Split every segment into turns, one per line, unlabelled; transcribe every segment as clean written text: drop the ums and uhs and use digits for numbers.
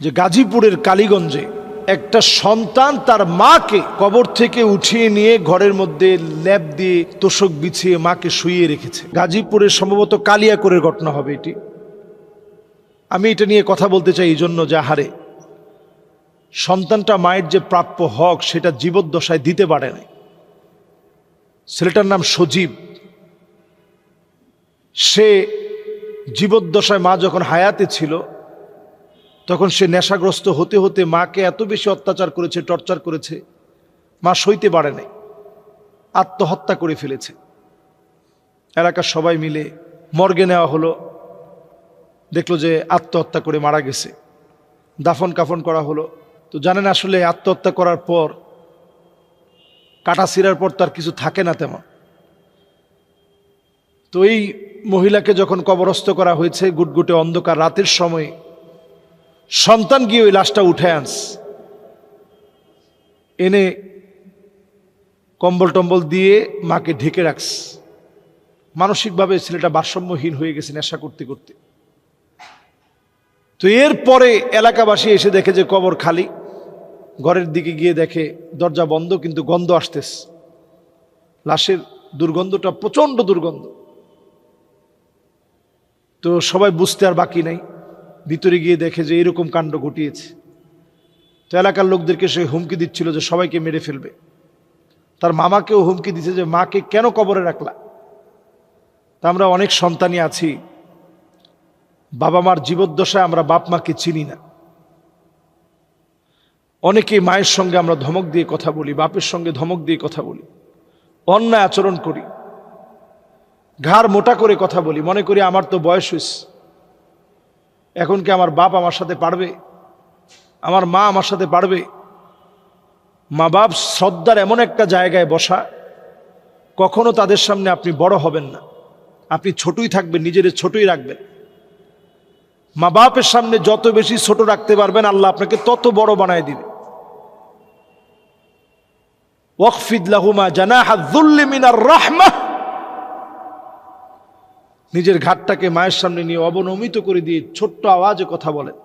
যে গাজীপুরের কালীগঞ্জে একটা সন্তান তার মাকে কবর থেকে উঠিয়ে নিয়ে ঘরের মধ্যে ল্যাপ দিয়ে তোষক বিছিয়ে মাকে শুইয়ে রেখেছে। গাজীপুরের সম্ভবত কালিয়াকৈরের ঘটনা হবে এটি। আমি এটা নিয়ে কথা বলতে চাই এই জন্য যে আহারে সন্তানটা মায়ের যে প্রাপ্য হক সেটা জীবদ্দশায় দিতে পারে না। ছেলেটার নাম সজীব। সে জীবদ্দশায় মা যখন হায়াতে ছিল তখন সে নেশাগ্রস্ত হতে হতে মাকে এত বেশি অত্যাচার করেছে, টর্চার করেছে, মা সইতে পারে নাই, আত্মহত্যা করে ফেলেছে। এলাকার সবাই মিলে মর্গে নেওয়া হলো, দেখলো যে আত্মহত্যা করে মারা গেছে। দাফন কাফন করা হলো। তো জানেন আসলে আত্মহত্যা করার পর, কাটা ছিঁড়ার পর তার কিছু থাকে না তেমন। তো এই মহিলাকে যখন কবরস্থ করা হয়েছে গুটগুটে অন্ধকার রাতের সময়, সন্তান গিয়ে ওই লাশটা উঠে আনছে, এনে কম্বল টম্বল দিয়ে মাকে ঢেকে রাখছে। মানসিকভাবে ছেলেটা ভারসাম্যহীন হয়ে গেছে নেশা করতে করতে। তো এরপরে এলাকাবাসী এসে দেখে যে কবর খালি। ঘরের দিকে গিয়ে দেখে দরজা বন্ধ, কিন্তু গন্ধ আসতেছে। লাশের দুর্গন্ধটা প্রচন্ড দুর্গন্ধ। তো সবাই বুঝতে আর বাকি নাই, ভিতরে গিয়ে দেখে যে এরকম কাণ্ড ঘটিয়েছে। তো এলাকার লোকদেরকে সে হুমকি দিচ্ছিল যে সবাইকে মেরে ফেলবে। তার মামাকেও হুমকি দিচ্ছে যে মাকে কেন কবরে রাখলা। তা আমরা অনেক সন্তানই আছি, বাবা মার জীবদ্দশায় আমরা বাপ মাকে চিনি না। অনেকেই মায়ের সঙ্গে আমরা ধমক দিয়ে কথা বলি, বাপের সঙ্গে ধমক দিয়ে কথা বলি, অন্যায় আচরণ করি, ঘাড় মোটা করে কথা বলি, মনে করি আমার তো বয়স হয়েছে, এখন কি আমার বাপ আমার সাথে পারবে, আমার মা আমার সাথে পারবে। মা বাপ শ্রদ্ধার এমন একটা জায়গায় বসা, কখনো তাদের সামনে আপনি বড় হবেন না, আপনি ছোটই থাকবেন, নিজের ছোটই রাখবেন। মা বাপের সামনে যত বেশি ছোট রাখতে পারবেন আল্লাহ আপনাকে তত বড় বানায় দিবে। ওয়াকফিদ লাহুমা জানাহা যুল্লি মিনার রাহমাহ, নিজের ঘাটটাকে মায়ের সামনে নিয়ে অবনমিত করে দিয়ে ছোট্ট আওয়াজে কথা বলেন।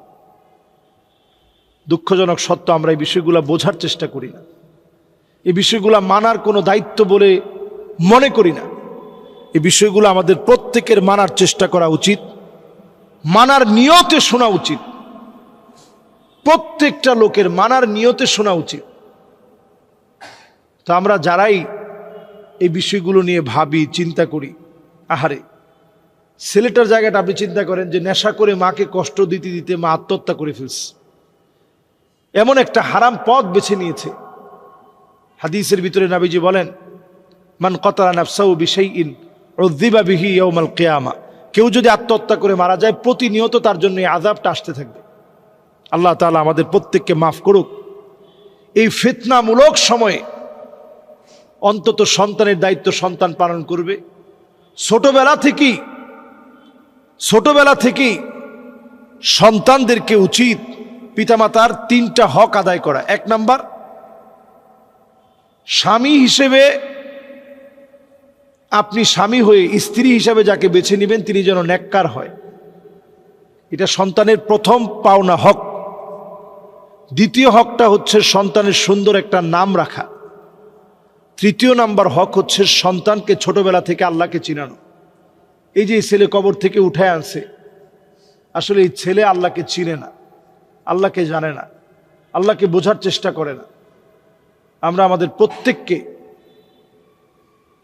দুঃখজনক সত্য, আমরা এই বিষয়গুলো বোঝার চেষ্টা করি না, এই বিষয়গুলো মানার কোনো দায়িত্ব বলে মনে করি না। এই বিষয়গুলো আমাদের প্রত্যেকের মানার চেষ্টা করা উচিত, মানার নিয়তে শোনা উচিত, প্রত্যেকটা লোকের মানার নিয়তে শোনা উচিত। তো আমরা যারাই এই বিষয়গুলো নিয়ে ভাবি, চিন্তা করি, আহারে ছেলেটার জায়গাটা আপনি চিন্তা করেন যে নেশা করে মাকে কষ্ট দিতে দিতে মা আত্মহত্যা করে ফেলছে, এমন একটা হারাম পথ বেছে নিয়েছে। হাদিসের ভিতরে নবীজি বলেন, মান কতালা নাফসাহু বিশাইইন উযযিবা বিহি ইয়াউমাল কিয়ামা, কেউ যদি আত্মহত্যা করে মারা যায় প্রতিনিয়ত তার জন্য এই আযাবটা আসতে থাকবে। আল্লাহ তাআলা আমাদের প্রত্যেককে মাফ করুক। এই ফিতনামূলক সময়ে অন্তত সন্তানের দায়িত্ব সন্তান পালন করবে। ছোটবেলা থেকেই সন্তানদেরকে উচিত পিতামাতার 3টা হক আদায় করা। 1 নাম্বার, স্বামী হিসেবে আপনি স্বামী হয়ে স্ত্রী হিসাবে যাকে বেছে নেবেন তিনি যেন নেককার হয়, এটা সন্তানের প্রথম পাওনা হক। দ্বিতীয় হকটা হচ্ছে সন্তানের সুন্দর একটা নাম রাখা। তৃতীয় নাম্বার হক হচ্ছে সন্তানকে ছোটবেলা থেকে আল্লাহকে চিনানো। এই যে ছেলে কবর থেকে উঠে আনছে, আসলে এই ছেলে আল্লাহকে চিনে না, আল্লাহকে জানে না, আল্লাহকে বোঝার চেষ্টা করে না। আমরা আমাদের প্রত্যেককে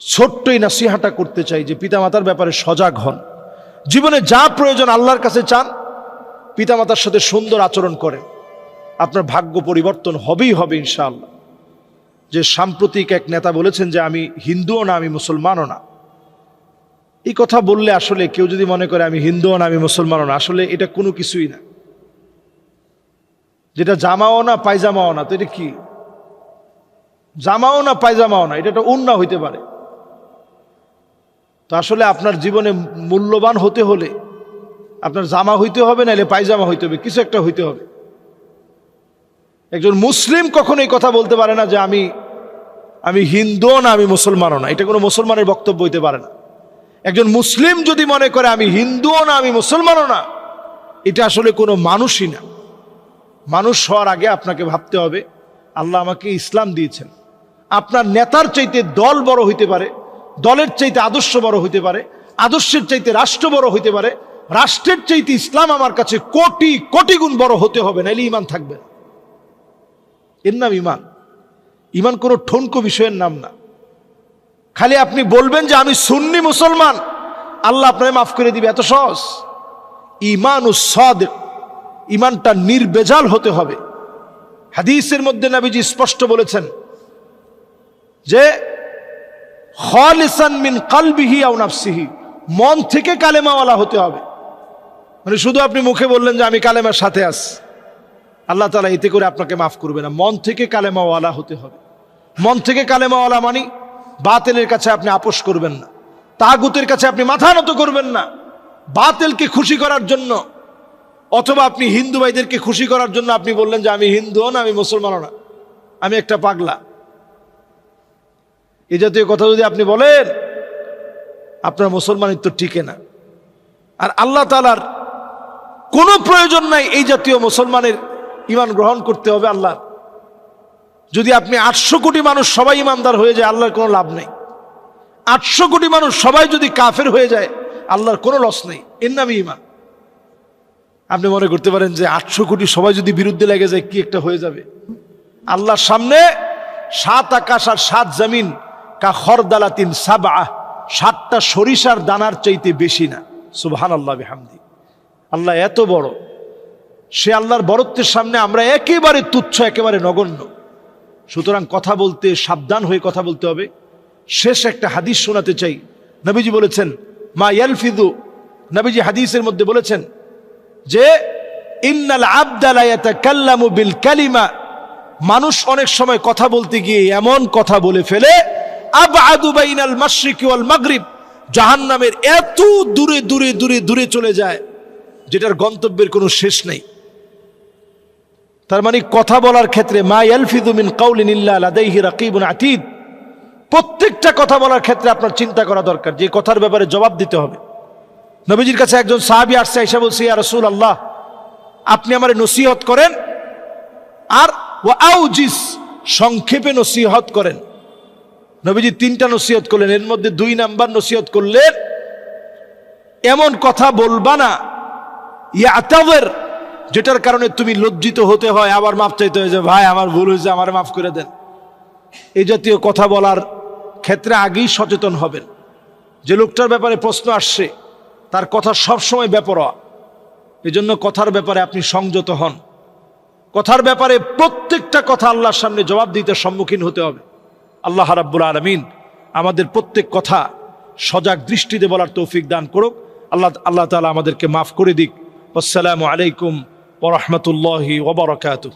ছোট্টই নাসিহাটা করতে চাই যে পিতামাতার ব্যাপারে সজাগ হন। জীবনে যা প্রয়োজন আল্লাহর কাছে চান, পিতামাতার সাথে সুন্দর আচরণ করেন, আপনার ভাগ্য পরিবর্তন হবেই হবে ইনশাআল্লাহ। যে সাম্প্রতিক এক নেতা বলেছেন যে আমি হিন্দুও না, আমি মুসলমানও না। এই কথা বললে আসলে কেউ যদি মনে করে আমি হিন্দুও না, আমি মুসলমানও না, আসলে এটা কোনো কিছুই না। যেটা জামাও না পায়জামাও না, তো এটা কি? জামাও না পায়জামাও না, এটা একটা ওড়না হইতে পারে। তো আসলে আপনার জীবনে মূল্যবান হতে হলে আপনার জামা হইতে হবে, নাহলে পায়জামা হইতে হবে, কিছু একটা হইতে হবে। একজন মুসলিম কখনো এই কথা বলতে পারে না যে আমি হিন্দুও না, আমি মুসলমানও না, এটা কোনো মুসলমানের বক্তব্য হইতে পারে না। একজন মুসলিম যদি মনে করে আমি হিন্দুও না, আমি মুসলমানও না, এটা আসলে কোনো মানুষই না। মানুষ হওয়ার আগে আপনাকে ভাবতে হবে আল্লাহ আমাকে ইসলাম দিয়েছেন। আপনার নেতার চাইতে দল বড় হইতে পারে, দলের চাইতে আদর্শ বড় হইতে পারে, আদর্শের চাইতে রাষ্ট্র বড় হইতে পারে, রাষ্ট্রের চাইতে ইসলাম আমার কাছে কোটি কোটি গুণ বড় হতে হবে, নাইলে ইমান থাকবে না। এর নাম ইমান। ইমান কোনো ঠনকো বিষয়ের নাম না। খালি আপনি বলবেন যে আমি সুন্নি মুসলমান, আল্লাহ আপনাকে মাফ করে দিবে, এত সহজ? ঈমানুস সাদিক, ইমানটা নির্বেজাল হতে হবে। হাদিসের মধ্যে নবীজি স্পষ্ট বলেছেন যে খালিসান মিন কলবিহি আও নাফসিহি, মন থেকে কালেমাওয়ালা হতে হবে। মানে শুধু আপনি মুখে বললেন যে আমি কালেমার সাথে আছি, আল্লাহ তাআলা এতে করে আপনাকে মাফ করবে না। মন থেকে কালেমাওয়ালা হতে হবে। মন থেকে কালেমাওয়ালা মানে বাতিলের কাছে আপনি আপোষ করবেন না, তাগুতের কাছে আপনি মাথা নত করবেন না, বাতিলকে খুশি করার জন্য অথবা আপনি হিন্দু ভাইদেরকে খুশি করার জন্য আপনি বললেন যে আমি হিন্দুও না, আমি মুসলমানও না, আমি একটা পাগলা। এই জাতীয় কথা যদি আপনি বলেন, আপনার মুসলমানিত্ব টিকে না। আর আল্লাহ তাআলার কোনো প্রয়োজন নাই এই জাতীয় মুসলমানের ঈমান গ্রহণ করতে হবে আল্লাহ। যদি আপনি 800 কোটি মানুষ সবাই ঈমানদার হয়ে যায়, আল্লাহর কোনো লাভ নেই। 800 কোটি মানুষ সবাই যদি কাফের হয়ে যায়, আল্লাহর কোনো লস নেই। এর নামই ঈমান। আপনি মনে করতে পারেন যে 800 কোটি সবাই যদি বিরুদ্ধে লেগে যায় কি একটা হয়ে যাবে। আল্লাহর সামনে 7 আকাশ আর 7 জমিন কা খরদালাতিন সাবআ, 7টা সরিষার দানার চাইতে বেশি না। সুবহানাল্লাহ বিহামদি। আল্লাহ এত বড়, সে আল্লাহর বড়ত্বের সামনে আমরা একেবারে তুচ্ছ, একেবারে নগণ্য। সুতরাং কথা বলতে সাবধান হয়ে কথা বলতে হবে। শেষ একটা হাদিস শোনাতে চাই। নবীজি বলেছেন মা ইয়ালফিযু, নবীজি হাদিসের মধ্যে বলেছেন যে ইন্নাল আবদা লা ইয়াতাকাল্লামু বিল কালিমা, মানুষ অনেক সময় কথা বলতে গিয়ে এমন কথা বলে ফেলে আবআদু বাইনাল মাশরিকি ওয়াল মাগরিব, জাহান্নামের এত দূরে দূরে দূরে দূরে চলে যায় যেটার গন্তব্যের কোনো শেষ নেই। তার মানে কথা বলার ক্ষেত্রে মা ইয়ালফিযু মিন কাউলিন ইল্লা লাদাইহি রাকিবুন আতীদ, প্রত্যেকটা কথা বলার ক্ষেত্রে আপনার চিন্তা করা দরকার যে কথার ব্যাপারে জবাব দিতে হবে। নবীজির কাছে একজন সাহাবী আসছে, এসে বলছে ইয়া রাসূলুল্লাহ, আপনি আমারে নসিহত করেন আর ওয়া আউজিস, সংক্ষেপে নসিহত করেন। নবীজি 3টা নসিহত করলেন, এর মধ্যে 2 নাম্বার নসিহত করলেন এমন কথা বলবা না ইয়াতাযির, যেটার কারণে তুমি লজ্জিত হতে হয়, আবার মাফ চাইতে হয় যে ভাই আমার ভুল হয়েছে, আমার মাফ করে দেন। এই জাতীয় কথা বলার ক্ষেত্রে আগেই সচেতন হবেন। যে লোকটার ব্যাপারে প্রশ্ন আসছে তার কথা সবসময় বেপরোয়া, এজন্য কথার ব্যাপারে আপনি সংযত হন। কথার ব্যাপারে প্রত্যেকটা কথা আল্লাহর সামনে জবাব দিতে সম্মুখীন হতে হবে। আল্লাহ রাব্বুল আলামিন আমাদের প্রত্যেক কথা সজাগ দৃষ্টিতে বলার তৌফিক দান করুক। আল্লাহ তাআলা আমাদেরকে মাফ করে দিক। আসসালামু আলাইকুম ওয়া রাহমাতুল্লাহি ওয়া বারাকাতুহু।